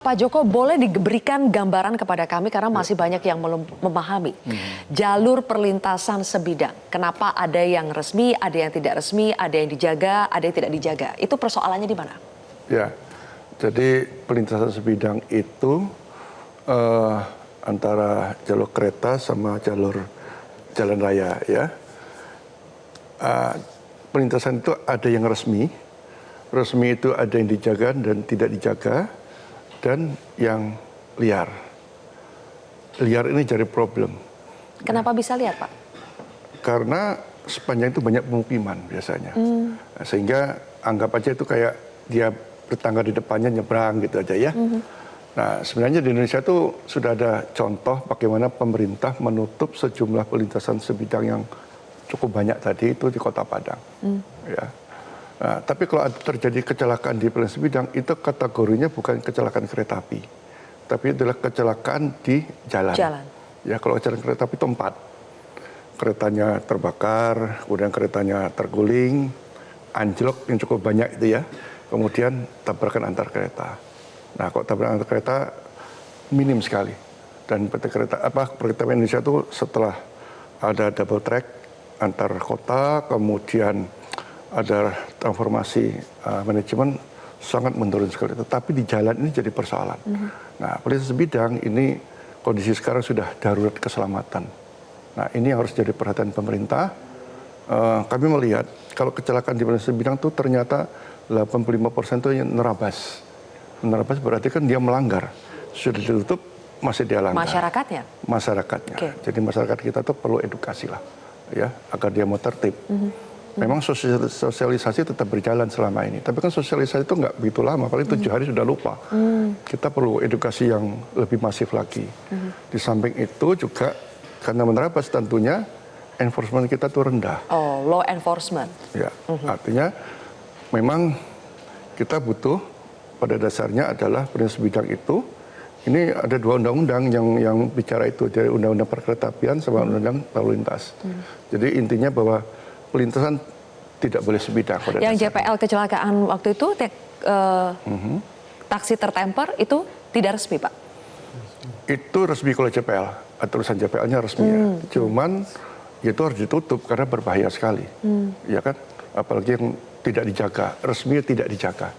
Pak Joko, boleh diberikan gambaran kepada kami karena masih banyak yang belum memahami jalur perlintasan sebidang. Kenapa ada yang resmi, ada yang tidak resmi, ada yang dijaga, ada yang tidak dijaga. Itu persoalannya di mana? Ya, jadi perlintasan sebidang itu antara jalur kereta sama jalur jalan raya, ya. Perlintasan itu ada yang resmi itu ada yang dijaga dan tidak dijaga, dan yang liar. Liar ini jadi problem. Kenapa bisa liar, Pak? Karena sepanjang itu banyak pemukiman biasanya. Sehingga anggap aja itu kayak dia bertangga di depannya nyebrang gitu aja ya. Nah, sebenarnya di Indonesia itu sudah ada contoh bagaimana pemerintah menutup sejumlah perlintasan sebidang yang cukup banyak tadi itu di Kota Padang. Ya. Nah, tapi kalau terjadi kecelakaan di perlintasan sebidang, itu kategorinya bukan kecelakaan kereta api, tapi adalah kecelakaan di jalan. Ya, kalau kecelakaan kereta api itu 4. Keretanya terbakar, kemudian keretanya terguling, anjlok yang cukup banyak itu ya, kemudian tabrakan antar kereta. Nah, kalau tabrakan antar kereta minim sekali. Dan PT Kereta Indonesia itu setelah ada double track antar kota, kemudian ada transformasi manajemen, sangat menurun sekali. Tetapi di jalan ini jadi persoalan. Nah, perlintasan sebidang ini kondisi sekarang sudah darurat keselamatan. Nah, ini yang harus jadi perhatian pemerintah. Kami melihat kalau kecelakaan di perlintasan sebidang itu ternyata 85% itu yang nerabas. Nerabas berarti kan dia melanggar. Sudah ditutup, masih dia langgar. Masyarakatnya? Masyarakatnya. Jadi masyarakat kita tuh perlu edukasi lah, ya, agar dia mau tertib. Memang sosialisasi tetap berjalan selama ini. Tapi kan sosialisasi itu nggak begitu lama, paling 7 hari sudah lupa. Kita perlu edukasi yang lebih masif lagi. Di samping itu juga karena menerabas tentunya enforcement kita tuh rendah. Oh, law enforcement. Ya, artinya memang kita butuh pada dasarnya adalah perlintasan sebidang itu. Ini ada 2 undang-undang yang bicara itu, dari Undang-Undang Perkeretaapian sama Undang-Undang Lalu Lintas. Jadi intinya bahwa perlintasan tidak boleh sebidang. Yang JPL kecelakaan waktu itu taksi tertemper itu tidak resmi, Pak? Itu resmi kalau JPL, tulisan JPL-nya resmi ya. Cuman itu harus ditutup karena berbahaya sekali, ya kan? Apalagi yang tidak dijaga, resmi tidak dijaga.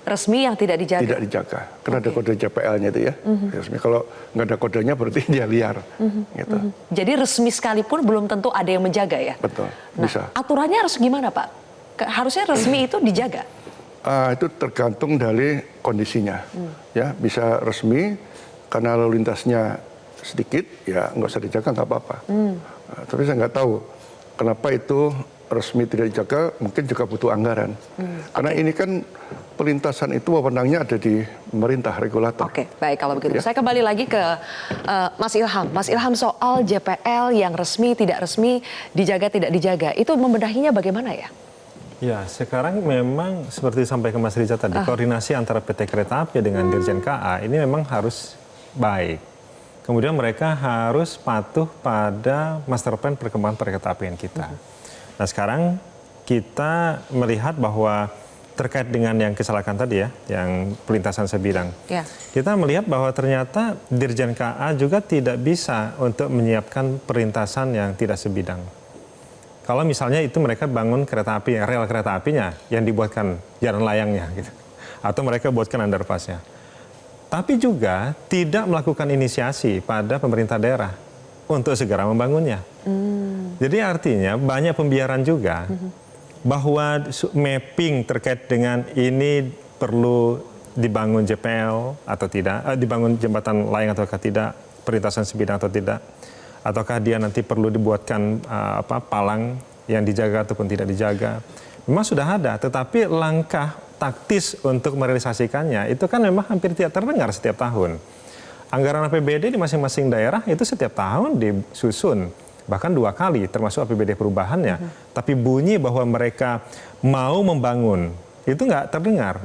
Resmi yang tidak dijaga? Tidak dijaga, karena ada kode JPL-nya itu ya. Resmi, kalau nggak ada kodenya berarti dia liar. Gitu. Jadi resmi sekalipun belum tentu ada yang menjaga ya? Betul, nah, bisa. Aturannya harus gimana, Pak? Harusnya resmi itu dijaga? Itu tergantung dari kondisinya. Ya, bisa resmi karena lalu lintasnya sedikit, ya nggak usah dijaga, nggak apa-apa. Tapi saya nggak tahu kenapa itu resmi tidak dijaga, mungkin juga butuh anggaran. Karena ini kan perlintasan itu wewenangnya ada di pemerintah, regulator. Oke, baik kalau begitu. Ya. Saya kembali lagi ke Mas Ilham. Mas Ilham, soal JPL yang resmi, tidak resmi, dijaga, tidak dijaga, itu membenahinya bagaimana ya? Ya, sekarang memang seperti disampaikan Mas Riza tadi, koordinasi antara PT Kereta Api dengan Dirjen KA ini memang harus baik. Kemudian mereka harus patuh pada master plan perkembangan perkeretaapian kita. Nah, sekarang kita melihat bahwa terkait dengan yang kecelakaan tadi ya, yang perlintasan sebidang. Kita melihat bahwa ternyata Dirjen KA juga tidak bisa untuk menyiapkan perlintasan yang tidak sebidang. Kalau misalnya itu mereka bangun kereta api, rel kereta apinya yang dibuatkan jalan layangnya gitu. Atau mereka buatkan underpassnya. Tapi juga tidak melakukan inisiasi pada pemerintah daerah untuk segera membangunnya. Jadi artinya banyak pembiaran juga bahwa mapping terkait dengan ini perlu dibangun JPL atau tidak, dibangun jembatan layang atau tidak, perlintasan sebidang atau tidak, ataukah dia nanti perlu dibuatkan palang yang dijaga ataupun tidak dijaga. Memang sudah ada, tetapi langkah taktis untuk merealisasikannya itu kan memang hampir tidak terdengar setiap tahun. Anggaran APBD di masing-masing daerah itu setiap tahun disusun, bahkan 2 kali termasuk APBD perubahannya. Tapi bunyi bahwa mereka mau membangun itu nggak terdengar.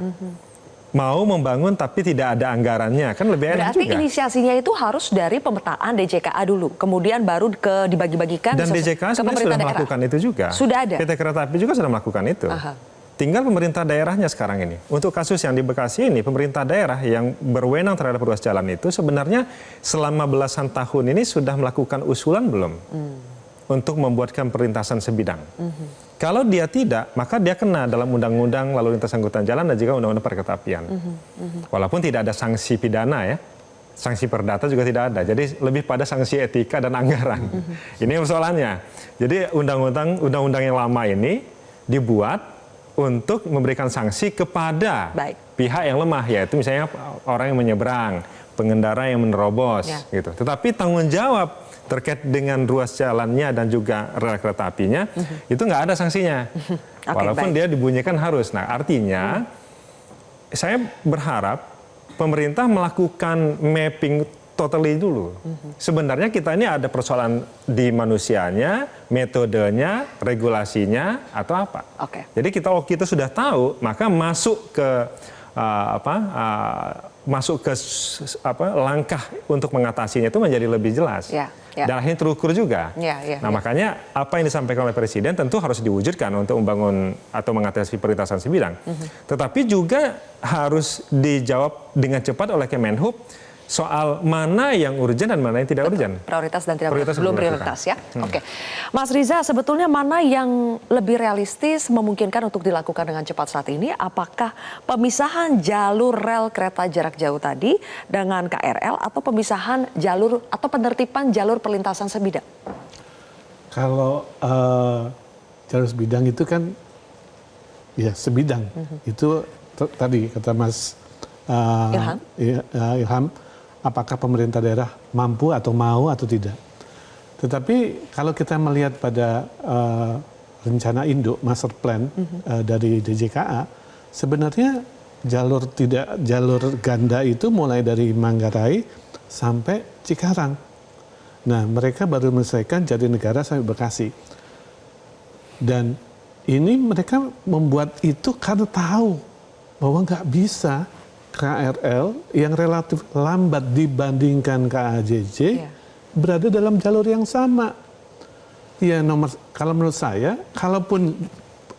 Mau membangun tapi tidak ada anggarannya, kan lebih enak juga. Berarti inisiasinya itu harus dari pemetaan DJKA dulu, kemudian baru dibagi-bagikan. Dan DJKA sebenarnya sudah melakukan itu juga. Sudah ada? PT Kereta Api juga sudah melakukan itu. Tinggal pemerintah daerahnya sekarang ini. Untuk kasus yang di Bekasi ini, pemerintah daerah yang berwenang terhadap ruas jalan itu sebenarnya selama belasan tahun ini sudah melakukan usulan belum untuk membuatkan perlintasan sebidang. Kalau dia tidak, maka dia kena dalam undang-undang lalu lintas angkutan jalan dan juga undang-undang perkereta-apian. Walaupun tidak ada sanksi pidana ya, sanksi perdata juga tidak ada. Jadi lebih pada sanksi etika dan anggaran. Ini persoalannya. Jadi undang-undang yang lama ini dibuat untuk memberikan sanksi kepada pihak yang lemah, yaitu misalnya orang yang menyeberang, pengendara yang menerobos, gitu. Tetapi tanggung jawab terkait dengan ruas jalannya dan juga rel kereta apinya itu nggak ada sanksinya, walaupun dia dibunyikan harus. Nah, artinya saya berharap pemerintah melakukan mapping totally dulu. Sebenarnya kita ini ada persoalan di manusianya, metodenya, regulasinya, atau apa. Jadi kita waktu itu sudah tahu, maka masuk ke langkah untuk mengatasinya itu menjadi lebih jelas. Dan akhirnya terukur juga. Nah, makanya apa yang disampaikan oleh Presiden tentu harus diwujudkan untuk membangun atau mengatasi perlintasan sebidang. Tetapi juga harus dijawab dengan cepat oleh Kemenhub soal mana yang urgen dan mana yang tidak urgen. Prioritas dan tidak belum prioritas ya. Oke. Mas Riza, sebetulnya mana yang lebih realistis memungkinkan untuk dilakukan dengan cepat saat ini? Apakah pemisahan jalur rel kereta jarak jauh tadi dengan KRL atau pemisahan jalur atau penertiban jalur perlintasan sebidang? Kalau jalur sebidang itu kan ya sebidang. Itu tadi kata Mas Ilham, apakah pemerintah daerah mampu atau mau atau tidak. Tetapi kalau kita melihat pada rencana induk master plan dari DJKA, sebenarnya jalur ganda itu mulai dari Manggarai sampai Cikarang. Nah, mereka baru menyelesaikan Jatinegara sampai Bekasi. Dan ini mereka membuat itu karena tahu bahwa nggak bisa KRL yang relatif lambat dibandingkan KAJJ berada dalam jalur yang sama. Ya, kalau menurut saya, kalaupun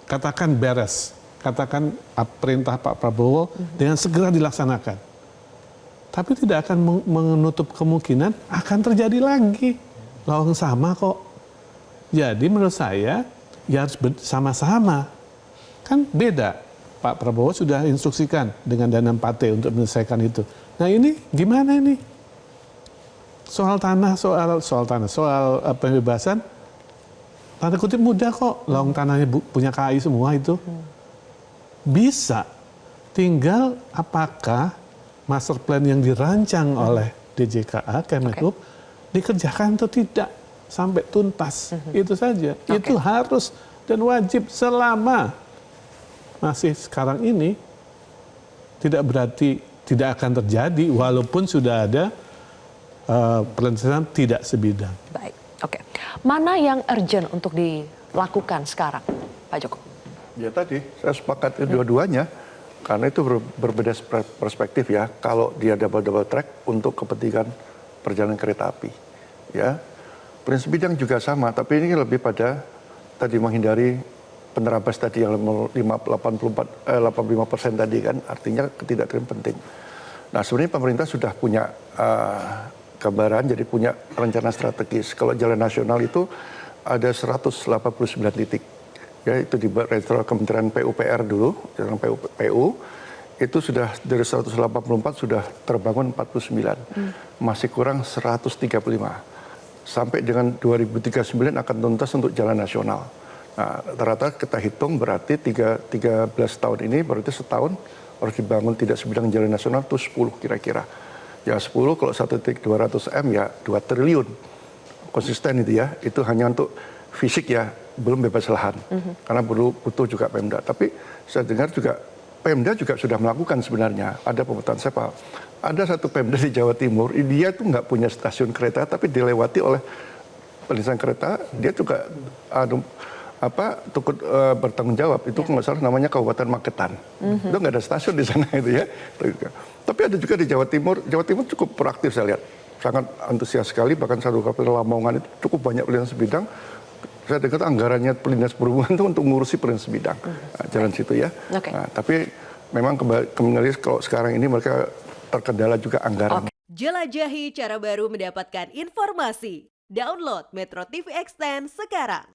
katakan beres, katakan perintah Pak Prabowo dengan segera dilaksanakan, tapi tidak akan menutup kemungkinan akan terjadi lagi. Lawang sama kok. Jadi menurut saya, ya harus sama-sama. Kan beda. Pak Prabowo sudah instruksikan dengan dana 4T untuk menyelesaikan itu. Nah, ini gimana ini? Soal pembebasan, tanda kutip mudah kok. Lawang tanahnya punya KAI semua itu. Bisa. Tinggal apakah master plan yang dirancang oleh DJKA, Kemenhub, dikerjakan atau tidak sampai tuntas. Itu saja. Itu harus dan wajib selama masih sekarang ini tidak berarti tidak akan terjadi walaupun sudah ada perlintasan tidak sebidang. Baik, oke. Mana yang urgent untuk dilakukan sekarang, Pak Joko? Ya tadi saya sepakat dua-duanya karena itu berbeda perspektif ya. Kalau dia double track untuk kepentingan perjalanan kereta api, ya. Prinsip bidang juga sama, tapi ini lebih pada tadi menghindari penerabas tadi yang 85% tadi kan, artinya ketidakterima penting. Nah, sebenarnya pemerintah sudah punya gambaran, jadi punya rencana strategis. Kalau jalan nasional itu ada 189 titik. Ya, itu di retro Kementerian PUPR dulu, jalan PU, itu sudah dari 184 sudah terbangun 49. Masih kurang 135. Sampai dengan 2039 akan tuntas untuk jalan nasional. Nah, rata-rata kita hitung berarti 13 tahun ini berarti setahun harus dibangun tidak sebidang jalan nasional itu 10 kira-kira. Ya 10 kalau 1 titik 200 M ya 2 triliun. Konsisten itu ya, itu hanya untuk fisik ya, belum bebas lahan. Karena butuh juga Pemda. Tapi saya dengar juga Pemda juga sudah melakukan sebenarnya. Ada pemetaan saya Pak. Ada satu Pemda di Jawa Timur, dia tuh nggak punya stasiun kereta tapi dilewati oleh perlintasan kereta, dia juga tukut bertanggung jawab itu nggak salah namanya Kabupaten Magetan. Itu nggak ada stasiun di sana itu ya. Tapi ada juga di Jawa Timur cukup proaktif saya lihat, sangat antusias sekali, bahkan satu kabupaten Lamongan itu cukup banyak perlintasan sebidang saya dengar anggarannya Dinas Perhubungan itu untuk ngurusi per sebidang jalan situ ya. Oke. Nah, tapi memang kembali kalau sekarang ini mereka terkendala juga anggaran. Jelajahi cara baru mendapatkan informasi. Download Metro TV Extend sekarang.